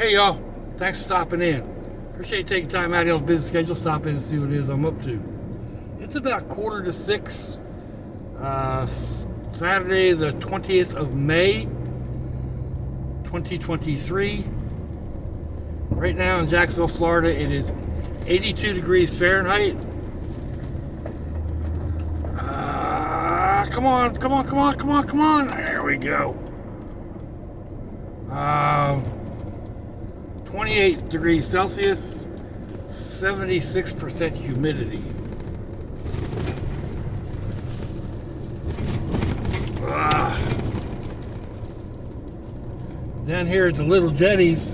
Hey y'all, thanks for stopping in. Appreciate you taking time out of your busy schedule, stop in and see what it is I'm up to. It's about 5:45, Saturday the 20th of May, 2023. Right now in Jacksonville, Florida, it is 82 degrees Fahrenheit. Come on. There we go. 28 degrees Celsius, 76% humidity. Down here at the Little Jetties,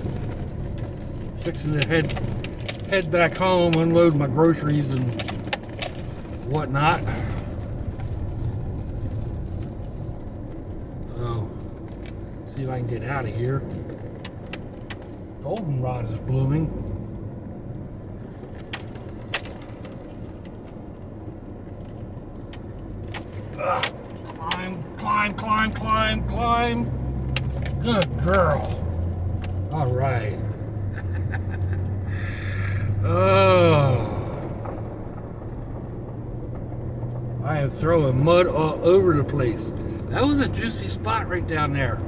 fixing to head back home, unload my groceries and whatnot. So, see if I can get out of here. Goldenrod is blooming. Climb. Good girl. All right. I am throwing mud all over the place. That was a juicy spot right down there.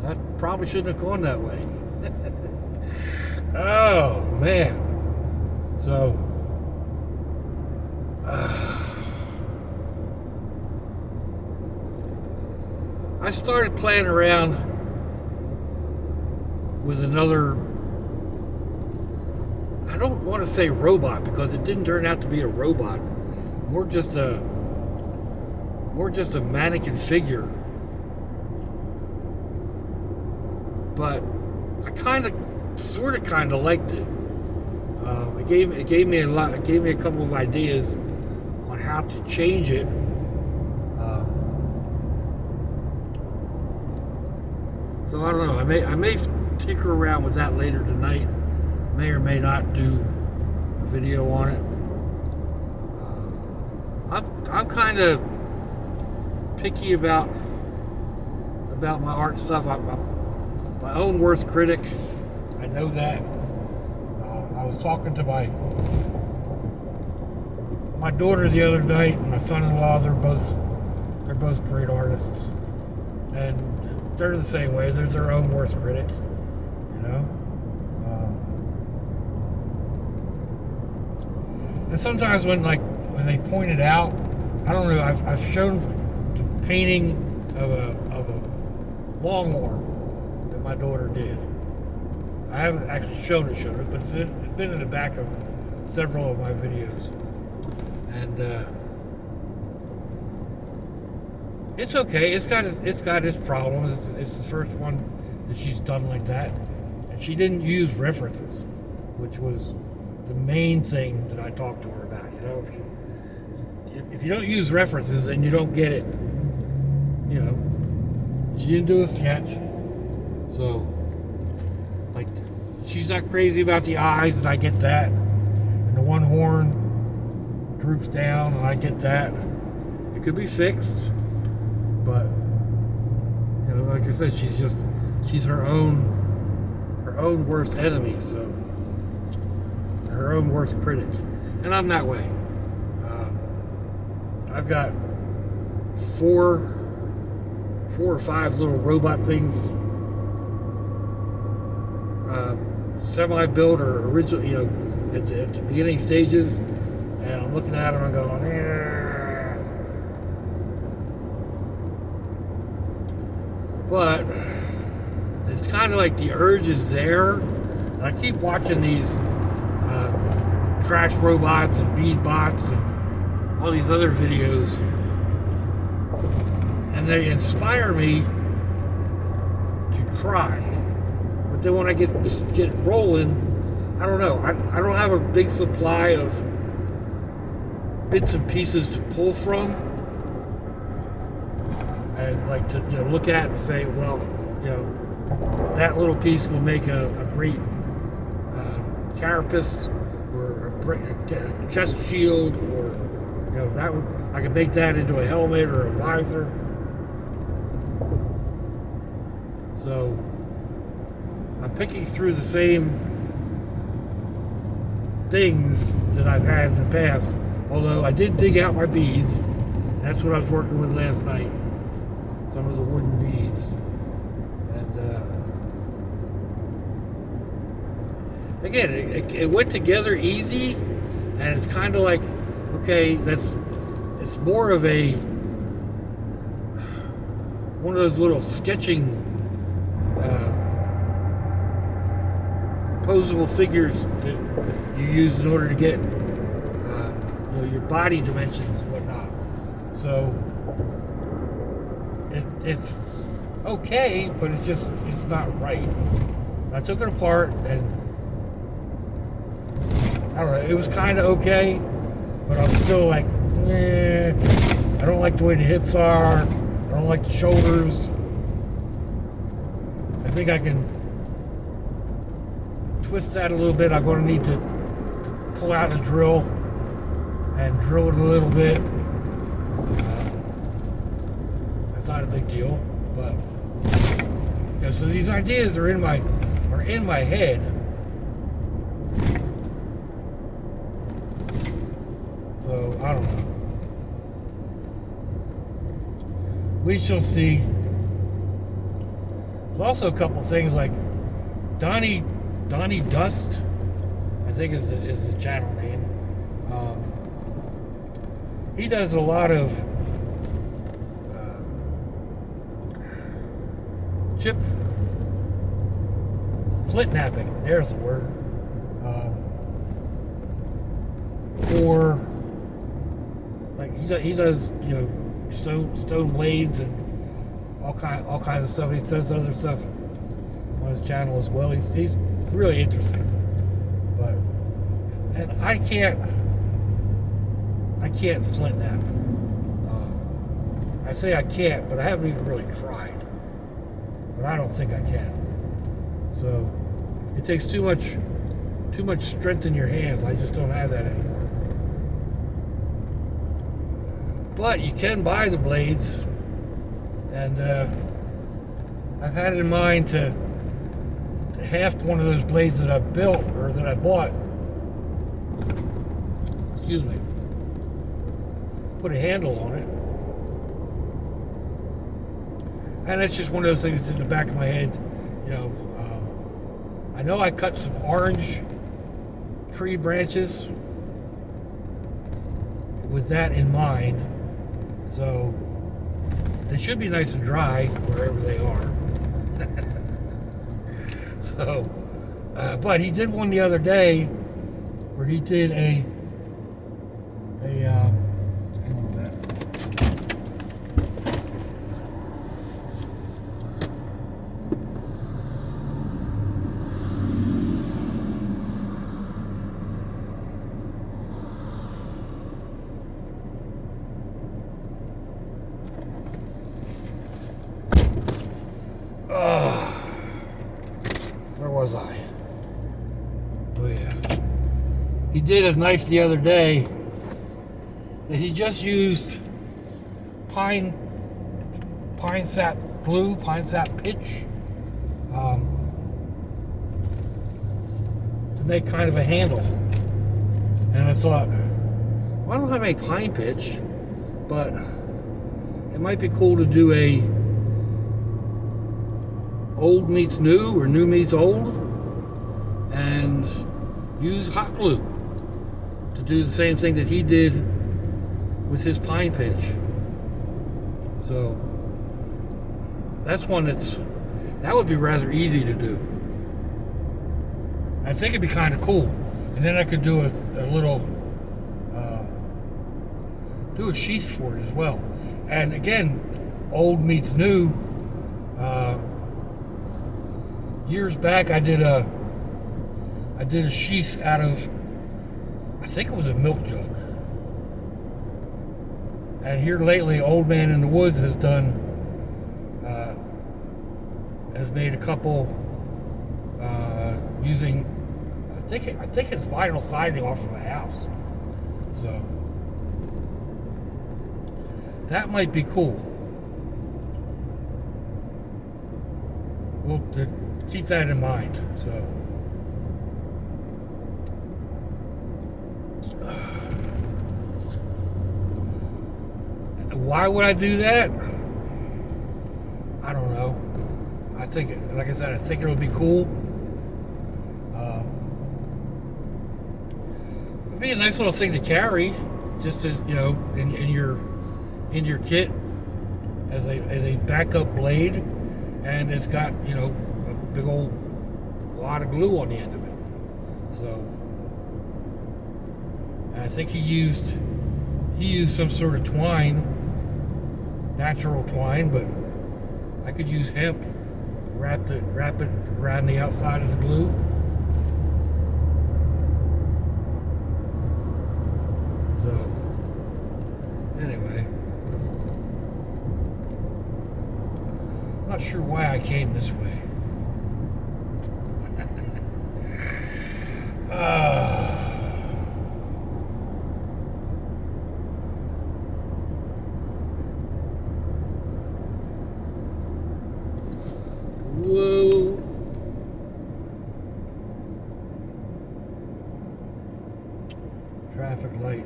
I probably shouldn't have gone that way. Oh, man. So, I started playing around with another, I don't want to say robot because it didn't turn out to be a robot. More just a mannequin figure. But I kind of liked it. It gave me a couple of ideas on how to change it. So I don't know. I may tinker around with that later tonight. May or may not do a video on it. I'm kind of picky about my art stuff. I'm my own worst critic. I know that. I was talking to my daughter the other night and my son-in-law. They're both great artists, and they're the same way. They're their own worst critic, you know. And sometimes when they point it out, I don't know. I've shown the painting of a longhorn that my daughter did. I haven't actually shown it, but it's been in the back of several of my videos. And it's okay. It's got its problems. It's the first one that she's done like that. And she didn't use references, which was the main thing that I talked to her about. You know, if you don't use references, then you don't get it. You know, she didn't do a sketch. So, like, she's not crazy about the eyes, and I get that. And the one horn droops down, and I get that. It could be fixed, but you know, like I said, she's her own worst enemy, so her own worst critic, and I'm that way. I've got four or five little robot things. Semi-built or original, you know, at the beginning stages, and I'm looking at them and going, but it's kind of like the urge is there. And I keep watching these trash robots and bead bots and all these other videos, and they inspire me to try. But then when I get rolling, I don't know. I don't have a big supply of bits and pieces to pull from, and like to look at and say, well, that little piece will make a great carapace or a chest shield, or I could make that into a helmet or a visor. So I'm picking through the same things that I've had in the past. Although I did dig out my beads. That's what I was working with last night. Some of the wooden beads. And again, it went together easy. And it's kind of like, okay, it's more of one of those little sketching posable figures that you use in order to get your body dimensions and whatnot. So it's okay, but it's not right. I took it apart and I don't know, it was kind of okay, but I'm still like, I don't like the way the hips are. I don't like the shoulders. I think I can twist that a little bit. I'm going to need to pull out the drill and drill it a little bit. That's not a big deal, but so these ideas are in my head. So I don't know. We shall see. There's also a couple things like Donnie Dust, I think is the channel name. He does a lot of chip flint napping. There's the word. Or like he does stone blades and all kinds of stuff. He does other stuff on his channel as well. He's really interesting, and I can't flint nap. I say I can't, but I haven't even really tried. But I don't think I can. So it takes too much strength in your hands. I just don't have that anymore. But you can buy the blades, and I've had it in mind to haft one of those blades that I built or that I bought. Excuse me. Put a handle on it, and it's just one of those things that's in the back of my head. I know I cut some orange tree branches with that in mind. So they should be nice and dry wherever they are. So, but he did one the other day where he did hang on that. Where was I? Oh yeah. He did a knife the other day that he just used pine sap glue, pine sap pitch to make kind of a handle. And I thought, why don't I make pine pitch? But it might be cool to do a old meets new or new meets old and use hot glue to do the same thing that he did with his pine pitch. So that's one that would be rather easy to do. I think it'd be kind of cool, and then I could do a little do a sheath for it as well. And again, old meets new. Years back, I did a sheath out of, I think it was a milk jug. And here lately, Old Man in the Woods has made a couple using, I think it's vinyl siding off of a house. So that might be cool. we'll keep that in mind. So, why would I do that? I don't know. I think, like I said, I think it'll be cool. It'd be a nice little thing to carry, just to, you know, in your kit as a backup blade, and it's got, you know, a big old wad of glue on the end of it. So, and I think he used some sort of twine, natural twine, but I could use hemp, wrap it around the outside of the glue. So, anyway, I'm not sure why I came this way. Whoa. Traffic light.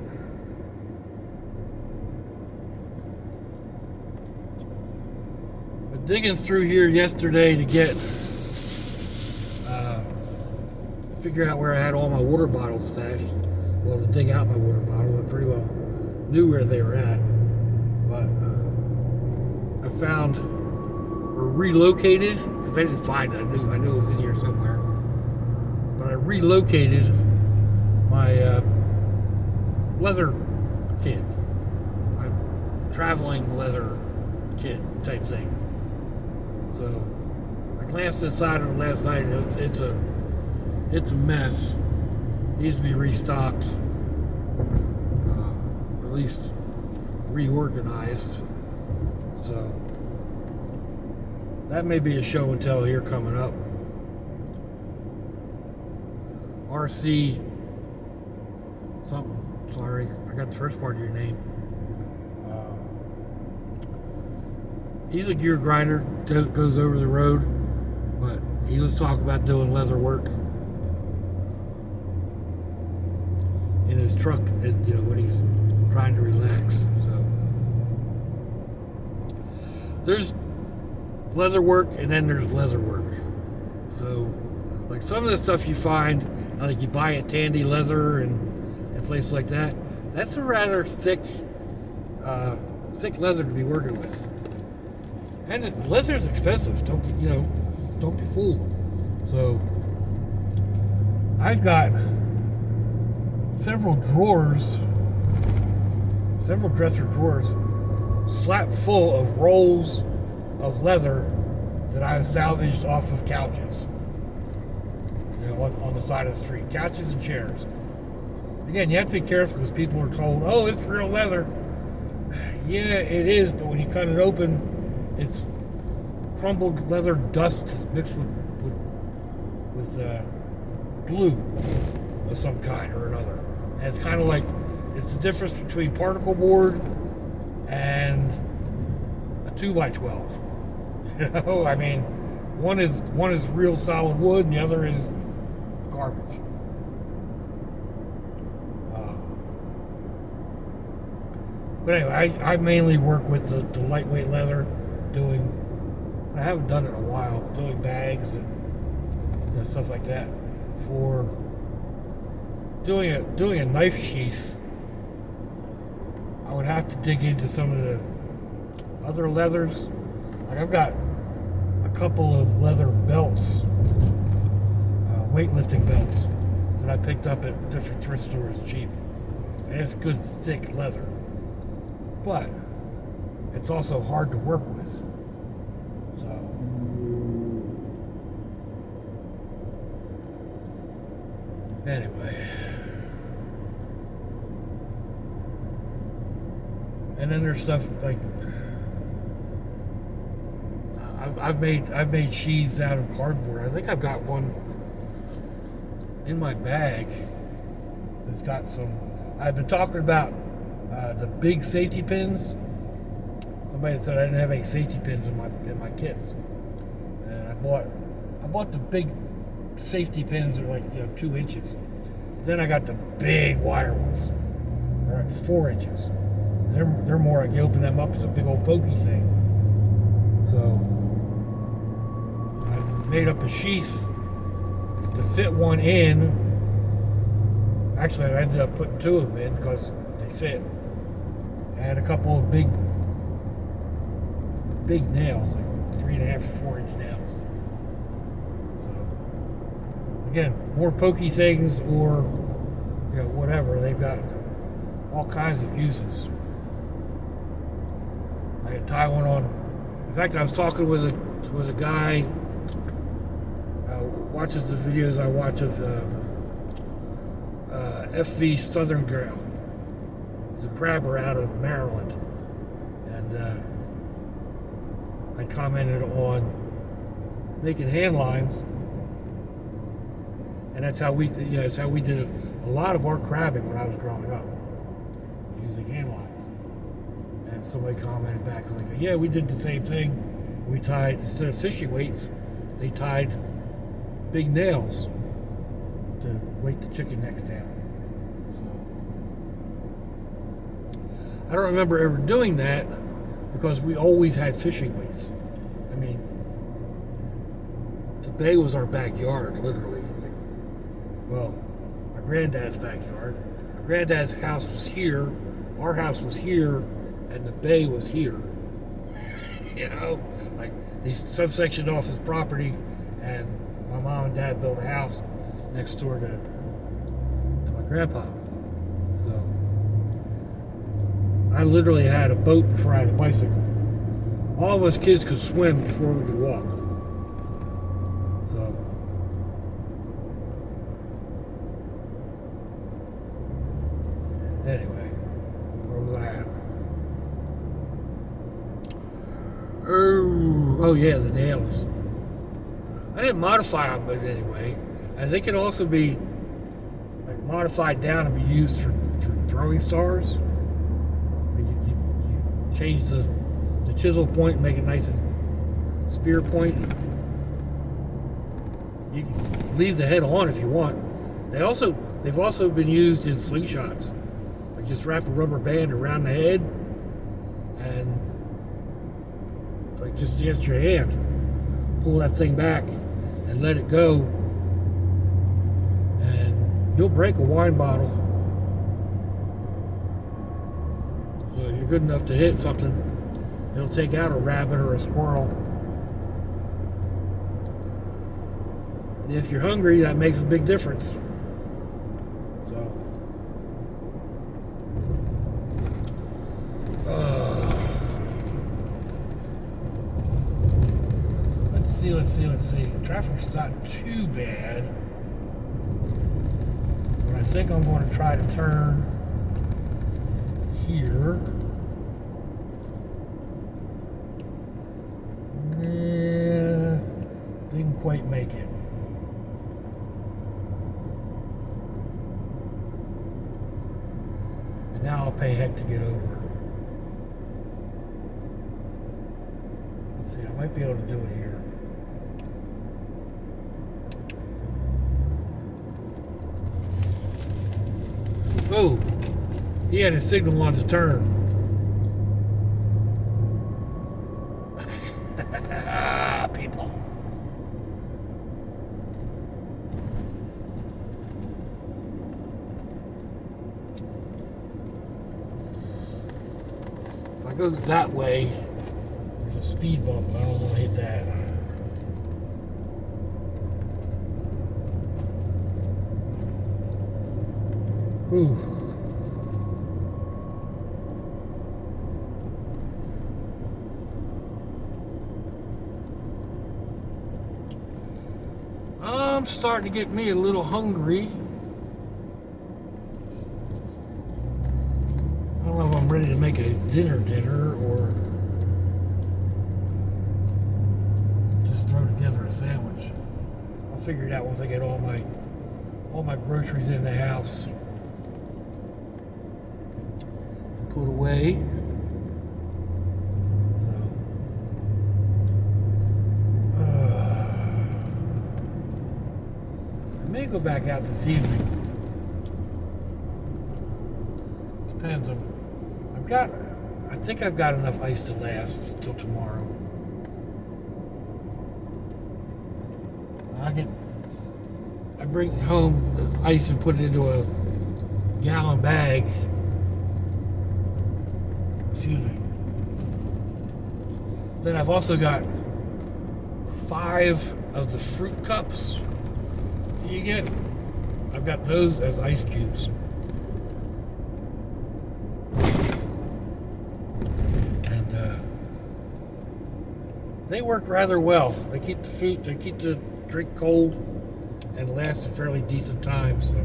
But digging through here yesterday to get figure out where I had all my water bottles stashed. Well, to dig out my water bottles, I pretty well knew where they were at. But I found or relocated, because I didn't find it. I knew it was in here somewhere. But I relocated my leather kit, my traveling leather kit type thing. So I glanced inside of it last night. It's a mess. Needs to be restocked, or at least reorganized. So that may be a show and tell here coming up. RC something. Sorry, I got the first part of your name. He's a gear grinder, goes over the road, but he was talking about doing leather work in his truck, you know, when he's trying to relax. So there's leather work, and then there's leather work. So, like some of the stuff you find, like you buy at Tandy Leather and places like that, that's a rather thick leather to be working with. And leather is expensive. Don't be fooled. So, I've got several dresser drawers slapped full of rolls of leather that I've salvaged off of couches, you know, on the side of the street. Couches and chairs. Again, you have to be careful because people are told, oh, it's real leather. Yeah, it is, but when you cut it open, it's crumbled leather dust mixed with glue of some kind or another. And it's kind of like, it's the difference between particle board and a 2x12. You know, I mean, one is real solid wood, and the other is garbage. But anyway, I mainly work with the lightweight leather, I haven't done it in a while, doing bags and, you know, stuff like that. For doing a knife sheath, I would have to dig into some of the other leathers. Like I've got a couple of leather belts, weightlifting belts, that I picked up at different thrift stores cheap. And it's good thick leather. But it's also hard to work with. So anyway. And then there's stuff like I've made sheaths out of cardboard. I think I've got one in my bag that's got some. I've been talking about the big safety pins. Somebody said I didn't have any safety pins in my kits, And I bought the big safety pins that are like 2 inches. Then I got the big wire ones. They're like 4 inches. They're more like you open them up as a big old pokey thing. So I made up a sheath to fit one in. Actually, I ended up putting 2 of them in because they fit. I had a couple of big nails, like 3.5 or 4 inch nails. So again, more pokey things or whatever. They've got all kinds of uses. I could tie one on. In fact, I was talking with a guy watches the videos I watch of FV Southern Ground. He's a crabber out of Maryland, and I commented on making hand lines, and that's how we did a lot of our crabbing when I was growing up, using hand lines. And somebody commented back like, "Yeah, we did the same thing. We tied, instead of fishing weights, they tied big nails to weight the chicken necks down." So, I don't remember ever doing that because we always had fishing weights. I mean, the bay was our backyard, literally. Well, my granddad's backyard. My granddad's house was here, our house was here, and the bay was here. Like he subsectioned off his property, and my mom and dad built a house next door to my grandpa. So I literally had a boat before I had a bicycle. All of us kids could swim before we could walk. So anyway, where was I at? Oh yeah, the nails. I didn't modify them, but anyway, and they can also be like modified down and be used for throwing stars. You change the chisel point and make it nice and spear point. You can leave the head on if you want. They've also been used in slingshots. Like just wrap a rubber band around the head and like just against your hand, pull that thing back and let it go, and you'll break a wine bottle. So if you're good enough to hit something, it'll take out a rabbit or a squirrel. And if you're hungry, that makes a big difference. So let's see. Traffic's not too bad. But I think I'm going to try to turn here. Didn't quite make it. And now I'll pay heck to get over. Let's see, I might be able to do it here. Oh, he had his signal on to turn. People. If I go that way, there's a speed bump. I don't want to hit that. Ooh. I'm starting to get me a little hungry. I don't know if I'm ready to make a dinner or just throw together a sandwich. I'll figure it out once I get all my groceries in the house. Put away. So may go back out this evening. Depends on. I think I've got enough ice to last till tomorrow. I bring home the ice and put it into a gallon bag. Excuse me. Then I've also got 5 of the fruit cups you get. I've got those as ice cubes. And they work rather well. They keep the drink cold and last a fairly decent time, so.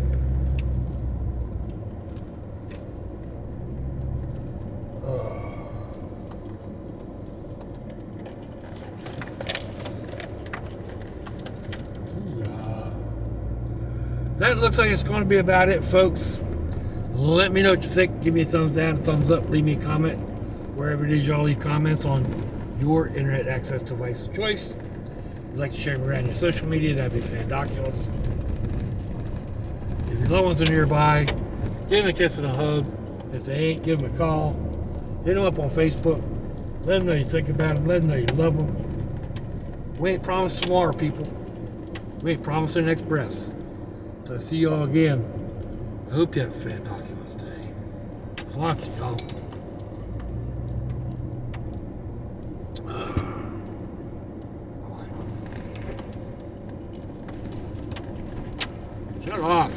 That looks like it's going to be about it, folks. Let me know what you think. Give me a thumbs down, a thumbs up. Leave me a comment wherever it is y'all leave comments on your internet access device of choice. If you'd like to share me around your social media, that'd be fandoculous. If your loved ones are nearby, give them a kiss and a hug. If they ain't, give them a call. Hit them up on Facebook. Let them know you think about them. Let them know you love them. We ain't promised tomorrow, people. We ain't promised their next breath. So I'll see y'all again. I hope you have a fandoculous day. Lots of y'all. Shut off.